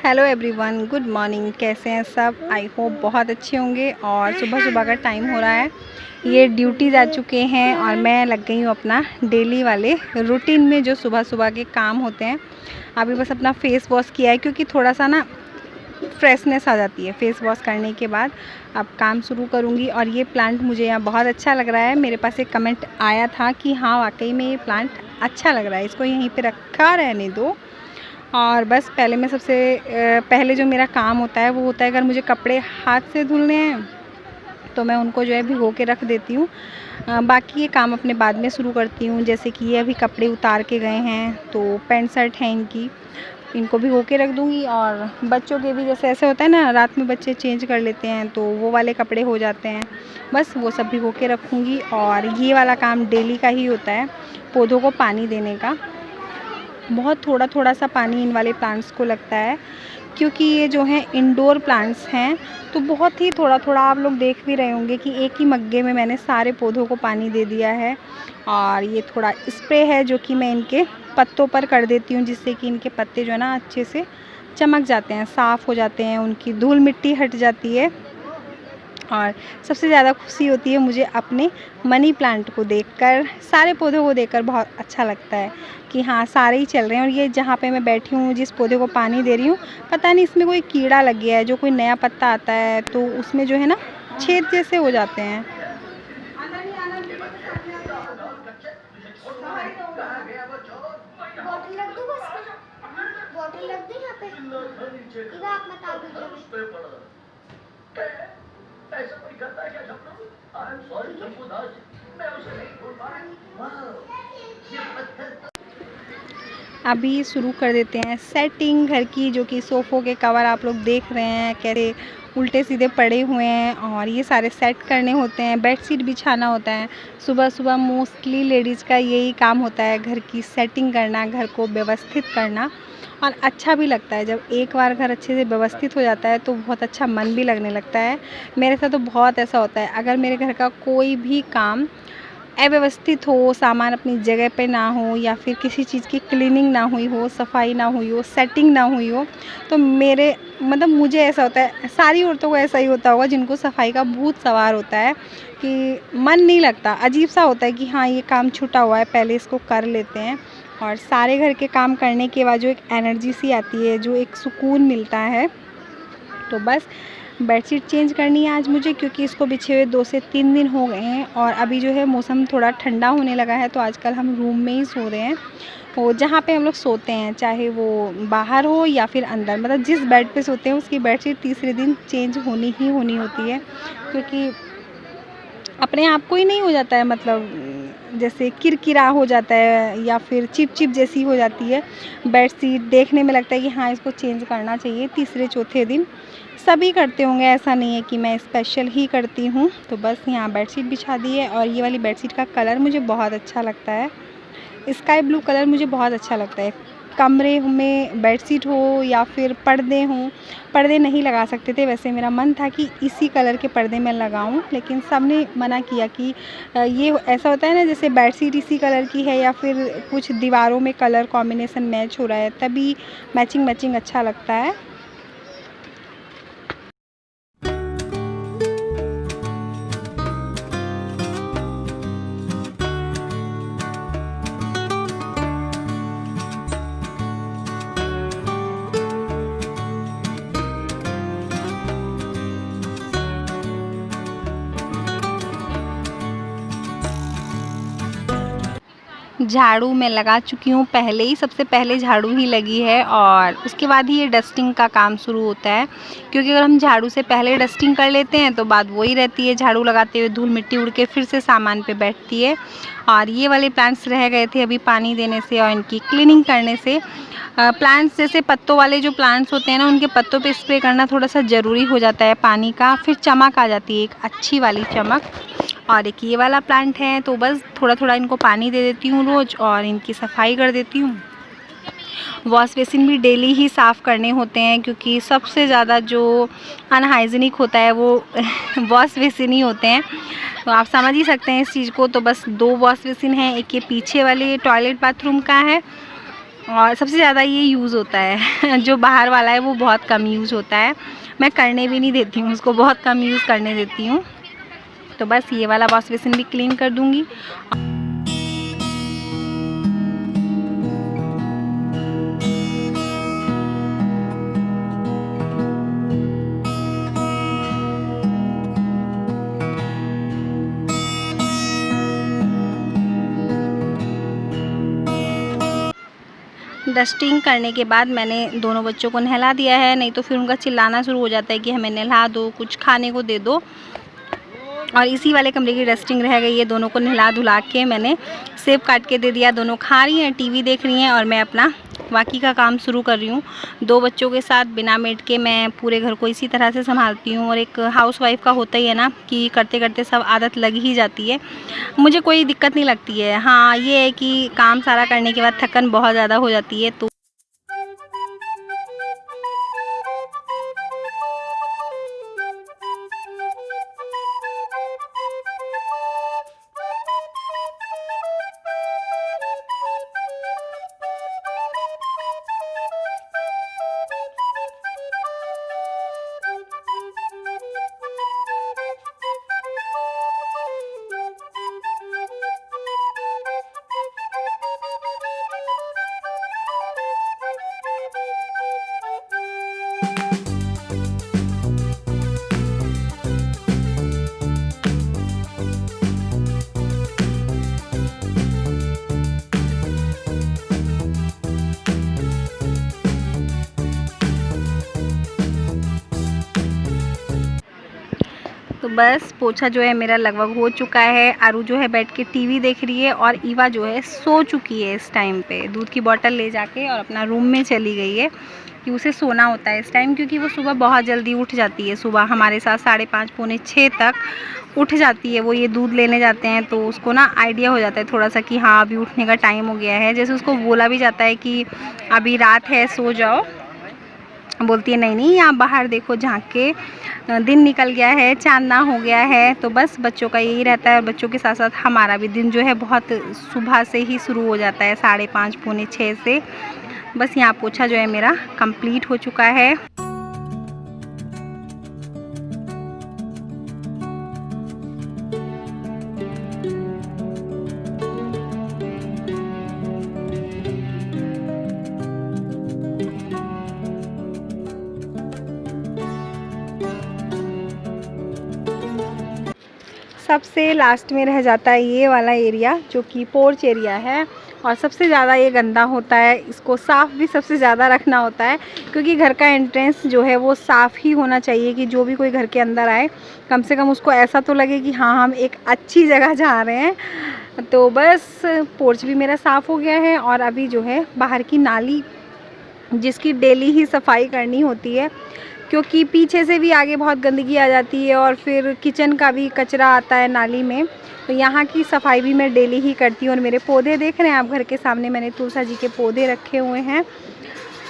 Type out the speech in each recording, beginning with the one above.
Hello everyone, good morning. कैसे हैं सब? आई होप बहुत अच्छे होंगे। और सुबह सुबह का टाइम हो रहा है, ये ड्यूटी जा चुके हैं और मैं लग गई हूँ अपना डेली वाले रूटीन में जो सुबह सुबह के काम होते हैं। अभी बस अपना फेस वॉश किया है क्योंकि थोड़ा सा ना फ्रेशनेस आ जाती है फेस वॉश करने के बाद। अब काम शुरू करूँगी। और ये प्लांट मुझे यहाँ बहुत अच्छा लग रहा है। मेरे पास एक कमेंट आया था कि हाँ वाकई में ये प्लांट अच्छा लग रहा है, इसको यहीं पे रखा रहने दो। और बस पहले मैं सबसे पहले जो मेरा काम होता है वो होता है, अगर मुझे कपड़े हाथ से धुलने हैं तो मैं उनको जो है भिगो के रख देती हूँ। बाकी ये काम अपने बाद में शुरू करती हूँ। जैसे कि ये अभी कपड़े उतार के गए हैं तो पैंट शर्ट हैं इनको भिगो के रख दूँगी। और बच्चों के भी जैसे ऐसे होता है ना, रात में बच्चे चेंज कर लेते हैं तो वो वाले कपड़े हो जाते हैं, बस वो सब भिगो के रखूँगी। और ये वाला काम डेली का ही होता है, पौधों को पानी देने का। बहुत थोड़ा थोड़ा सा पानी इन वाले प्लांट्स को लगता है क्योंकि ये जो हैं इंडोर प्लांट्स हैं, तो बहुत ही थोड़ा थोड़ा आप लोग देख भी रहे होंगे कि एक ही मग्गे में मैंने सारे पौधों को पानी दे दिया है। और ये थोड़ा स्प्रे है जो कि मैं इनके पत्तों पर कर देती हूँ, जिससे कि इनके पत्ते जो है ना अच्छे से चमक जाते हैं, साफ़ हो जाते हैं, उनकी धूल मिट्टी हट जाती है। और सबसे ज़्यादा खुशी होती है मुझे अपने मनी प्लांट को देखकर, सारे पौधों को देखकर बहुत अच्छा लगता है कि हाँ सारे ही चल रहे हैं। और ये जहाँ पे मैं बैठी हूँ, जिस पौधे को पानी दे रही हूँ, पता नहीं इसमें कोई कीड़ा लग गया है, जो कोई नया पत्ता आता है तो उसमें जो है ना छेद जैसे हो जाते हैं। ऐसा कोई करता है क्या झपटू? आई एम सॉरी झपटू दास, मैं उसे नहीं भूल पा रही। ये पत्थर अभी शुरू कर देते हैं सेटिंग घर की, जो कि सोफ़ों के कवर आप लोग देख रहे हैं कैसे उल्टे सीधे पड़े हुए हैं, और ये सारे सेट करने होते हैं। बेडशीट बिछाना होता है। सुबह सुबह मोस्टली लेडीज़ का यही काम होता है, घर की सेटिंग करना, घर को व्यवस्थित करना। और अच्छा भी लगता है जब एक बार घर अच्छे से व्यवस्थित हो जाता है तो बहुत अच्छा मन भी लगने लगता है। मेरे साथ तो बहुत ऐसा होता है, अगर मेरे घर का कोई भी काम अव्यवस्थित हो, सामान अपनी जगह पे ना हो, या फिर किसी चीज़ की क्लीनिंग ना हुई हो, सफाई ना हुई हो, सेटिंग ना हुई हो, तो मेरे मतलब मुझे ऐसा होता है, सारी औरतों को ऐसा ही होता होगा जिनको सफाई का भूत सवार होता है कि मन नहीं लगता, अजीब सा होता है कि हाँ ये काम छूटा हुआ है, पहले इसको कर लेते हैं। और सारे घर के काम करने के बाद जो एक एनर्जी सी आती है, जो एक सुकून मिलता है, तो बस बेडशीट चेंज करनी है आज मुझे, क्योंकि इसको बिछे हुए 2 से 3 दिन हो गए हैं। और अभी जो है मौसम थोड़ा ठंडा होने लगा है, तो आजकल हम रूम में ही सो रहे हैं। वो जहाँ पे हम लोग सोते हैं, चाहे वो बाहर हो या फिर अंदर, मतलब जिस बेड पे सोते हैं उसकी बेडशीट तीसरे दिन चेंज होनी ही होनी होती है, क्योंकि अपने आप को ही नहीं हो जाता है, मतलब जैसे किरकिरा हो जाता है या फिर चिप चिप जैसी हो जाती है बेडशीट, देखने में लगता है कि हाँ इसको चेंज करना चाहिए तीसरे चौथे दिन। सभी करते होंगे, ऐसा नहीं है कि मैं स्पेशल ही करती हूँ। तो बस यहाँ बेडशीट बिछा दी है। और ये वाली बेडशीट का कलर मुझे बहुत अच्छा लगता है, स्काई ब्लू कलर मुझे बहुत अच्छा लगता है। कमरे में बेडशीट हो या फिर पर्दे हों, पर्दे नहीं लगा सकते थे, वैसे मेरा मन था कि इसी कलर के पर्दे मैं लगाऊं, लेकिन सबने मना किया कि ये ऐसा होता है ना, जैसे बेडशीट इसी कलर की है या फिर कुछ दीवारों में कलर कॉम्बिनेशन मैच हो रहा है, तभी मैचिंग मैचिंग अच्छा लगता है। झाड़ू मैं लगा चुकी हूँ पहले ही, सबसे पहले झाड़ू ही लगी है और उसके बाद ही ये डस्टिंग का काम शुरू होता है, क्योंकि अगर हम झाड़ू से पहले डस्टिंग कर लेते हैं तो बात वही रहती है, झाड़ू लगाते हुए धूल मिट्टी उड़ के फिर से सामान पे बैठती है। और ये वाले प्लांट्स रह गए थे अभी पानी देने से और इनकी क्लीनिंग करने से। प्लांट्स जैसे पत्तों वाले जो प्लांट्स होते हैं ना, उनके पत्तों पे स्प्रे करना थोड़ा सा ज़रूरी हो जाता है पानी का, फिर चमक आ जाती है, एक अच्छी वाली चमक। और एक ये वाला प्लांट है, तो बस थोड़ा थोड़ा इनको पानी दे देती हूँ रोज़ और इनकी सफाई कर देती हूँ। वॉश बेसिन भी डेली ही साफ़ करने होते हैं, क्योंकि सबसे ज़्यादा जो अनहाइजीनिक होता है वो वॉश बेसिन ही होते हैं, तो आप समझ ही सकते हैं इस चीज़ को। तो बस 2 वॉश बेसिन हैं, एक ये पीछे वाले टॉयलेट बाथरूम का है और सबसे ज़्यादा ये यूज़ होता है जो बाहर वाला है वो बहुत कम यूज़ होता है, मैं करने भी नहीं देती हूँ उसको, बहुत कम यूज़ करने देती हूँ। तो बस ये वाला वॉश बेसिन भी क्लीन कर दूँगी। डस्टिंग करने के बाद मैंने दोनों बच्चों को नहला दिया है, नहीं तो फिर उनका चिल्लाना शुरू हो जाता है कि हमें नहला दो, कुछ खाने को दे दो। और इसी वाले कमरे की डस्टिंग रह गई है, दोनों को नहला धुला के मैंने सेब काट के दे दिया। दोनों खा रही हैं, टीवी देख रही हैं और मैं अपना बाकी का काम शुरू कर रही हूँ। 2 बच्चों के साथ बिना मेड के मैं पूरे घर को इसी तरह से संभालती हूँ। और एक हाउसवाइफ का होता ही है ना कि करते करते सब आदत लग ही जाती है। मुझे कोई दिक्कत नहीं लगती है। हाँ, ये है कि काम सारा करने के बाद थकन बहुत ज़्यादा हो जाती है। तो बस पोछा जो है मेरा लगभग हो चुका है। आरू जो है बैठ के टीवी देख रही है और ईवा जो है सो चुकी है इस टाइम पे। दूध की बोतल ले जाके और अपना रूम में चली गई है कि उसे सोना होता है इस टाइम, क्योंकि वो सुबह बहुत जल्दी उठ जाती है। सुबह हमारे साथ 5:30 पौने 6 तक उठ जाती है। वो ये दूध लेने जाते हैं तो उसको ना आइडिया हो जाता है थोड़ा सा कि हाँ अभी उठने का टाइम हो गया है। जैसे उसको बोला भी जाता है कि अभी रात है सो जाओ, बोलती है नहीं नहीं आप बाहर देखो झांक के, दिन निकल गया है, चांदना हो गया है। तो बस बच्चों का यही रहता है और बच्चों के साथ साथ हमारा भी दिन जो है बहुत सुबह से ही शुरू हो जाता है 5:30 पौने 6 से। बस यहाँ पोछा जो है मेरा कंप्लीट हो चुका है। सबसे लास्ट में रह जाता है ये वाला एरिया जो कि पोर्च एरिया है और सबसे ज़्यादा ये गंदा होता है। इसको साफ़ भी सबसे ज़्यादा रखना होता है क्योंकि घर का एंट्रेंस जो है वो साफ़ ही होना चाहिए कि जो भी कोई घर के अंदर आए कम से कम उसको ऐसा तो लगे कि हाँ हम एक अच्छी जगह जा रहे हैं। तो बस पोर्च भी मेरा साफ़ हो गया है और अभी जो है बाहर की नाली जिसकी डेली ही सफाई करनी होती है क्योंकि पीछे से भी आगे बहुत गंदगी आ जाती है और फिर किचन का भी कचरा आता है नाली में, तो यहाँ की सफाई भी मैं डेली ही करती हूँ। और मेरे पौधे देख रहे हैं आप, घर के सामने मैंने तुलसा जी के पौधे रखे हुए हैं।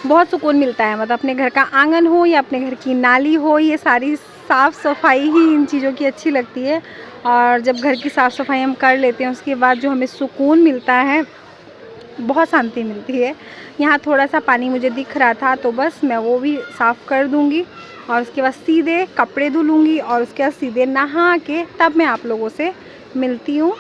बहुत सुकून मिलता है, मतलब अपने घर का आंगन हो या अपने घर की नाली हो, ये सारी साफ़ सफाई ही इन चीज़ों की अच्छी लगती है। और जब घर की साफ़ सफाई हम कर लेते हैं उसके बाद जो हमें सुकून मिलता है, बहुत शांति मिलती है। यहाँ थोड़ा सा पानी मुझे दिख रहा था तो बस मैं वो भी साफ़ कर दूँगी और उसके बाद सीधे कपड़े धुल लूँगी और उसके बाद सीधे नहा के तब मैं आप लोगों से मिलती हूँ।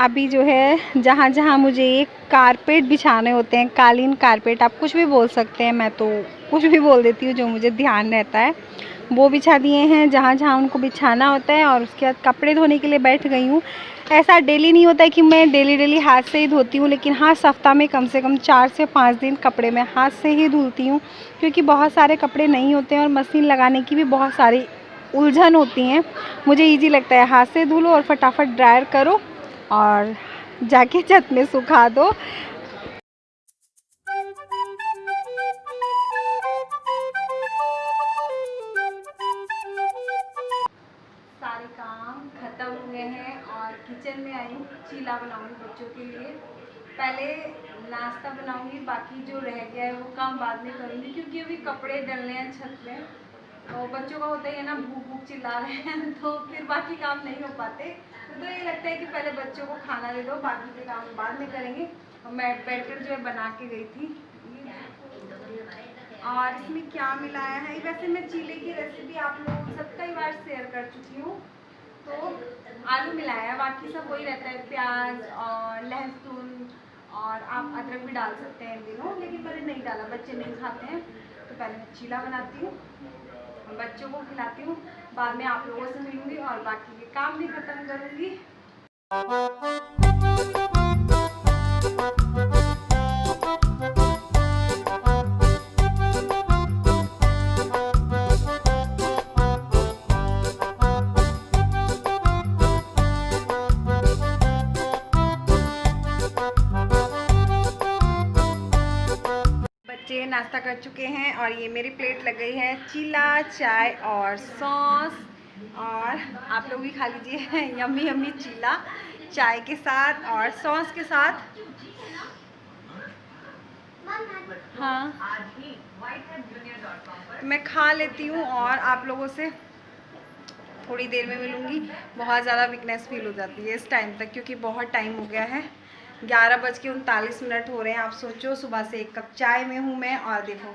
अभी जो है जहाँ जहाँ मुझे ये कारपेट बिछाने होते हैं, कालीन कारपेट आप कुछ भी बोल सकते हैं, मैं तो कुछ भी बोल देती हूँ जो मुझे ध्यान रहता है, वो बिछा दिए हैं जहाँ जहाँ उनको बिछाना होता है। और उसके बाद कपड़े धोने के लिए बैठ गई हूँ। ऐसा डेली नहीं होता है कि मैं डेली हाथ से ही धोती हूँ, लेकिन हाँ सप्ताह में कम से कम 4 से 5 दिन कपड़े मैं हाथ से ही धुलती हूँ, क्योंकि बहुत सारे कपड़े नहीं होते हैं और मशीन लगाने की भी बहुत सारी उलझन होती हैं। मुझे इजी लगता है हाथ से धुलो और फटाफट ड्रायर करो और जाके छत में सुखा दो। सारे काम ख़त्म हुए हैं और किचन में आई हूँ। चीला बनाऊंगी बच्चों के लिए। पहले नाश्ता बनाऊंगी, बाकी जो रह गया है वो काम बाद में करूंगी, क्योंकि अभी कपड़े डलने हैं छत में और बच्चों का होता ही है ना, भूख भूख चिल्ला रहे हैं तो फिर बाकी काम नहीं हो पाते। तो ये लगता है कि पहले बच्चों को खाना दे दो, बाकी के काम बाद में करेंगे। और मैं बैटर जो है बना के गई थी। और इसमें क्या मिलाया है, वैसे मैं चीले की रेसिपी आप लोगों के साथ कई बार शेयर कर चुकी हूँ। तो आलू मिलाया है, बाकी सब वही रहता है, प्याज और लहसुन, और आप अदरक भी डाल सकते हैं इन दिनों, लेकिन मैंने नहीं डाला, बच्चे नहीं खाते हैं। तो पहले मैं चीला बनाती हूँ, बच्चों को खिलाती हूँ, बाद में आप लोगों से मिलूँगी और बाकी के काम भी ख़त्म करूँगी। बच्चे नाश्ता कर चुके हैं और ये मेरी प्लेट लग गई है चीला, चाय और सॉस। और आप लोग भी खा लीजिए यम्मी यम्मी चीला चाय के साथ और सॉस के साथ। हाँ मैं खा लेती हूँ और आप लोगों से थोड़ी देर में मिलूँगी। बहुत ज़्यादा वीकनेस फील हो जाती है इस टाइम तक, क्योंकि बहुत टाइम हो गया है, 11:39 हो रहे हैं। आप सोचो सुबह से 1 कप चाय में हूँ मैं, और देखो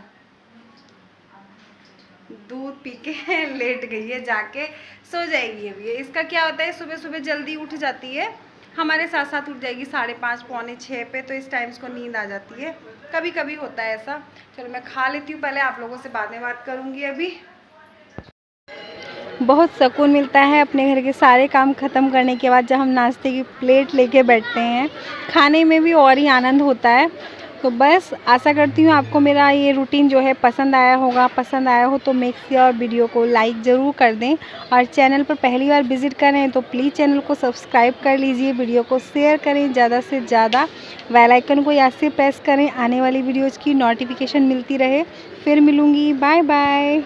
दूध पी के लेट गई है, जाके सो जाएगी अभी। इसका क्या होता है, सुबह सुबह जल्दी उठ जाती है, हमारे साथ साथ उठ जाएगी 5:30 पौने 6 पे, तो इस टाइम इसको नींद आ जाती है। कभी कभी होता है ऐसा। चलो मैं खा लेती हूँ पहले, आप लोगों से बाद में बात करूँगी। अभी बहुत सुकून मिलता है अपने घर के सारे काम ख़त्म करने के बाद, जब हम नाश्ते की प्लेट लेके बैठते हैं, खाने में भी और ही आनंद होता है। तो बस आशा करती हूँ आपको मेरा ये रूटीन जो है पसंद आया होगा। पसंद आया हो तो मेक श्योर वीडियो को लाइक ज़रूर कर दें, और चैनल पर पहली बार विज़िट करें तो प्लीज़ चैनल को सब्सक्राइब कर लीजिए, वीडियो को शेयर करें ज़्यादा से ज़्यादा, बेल आइकन को याद से प्रेस करें, आने वाली वीडियोज़ की नोटिफिकेशन मिलती रहे। फिर मिलूँगी, बाय बाय।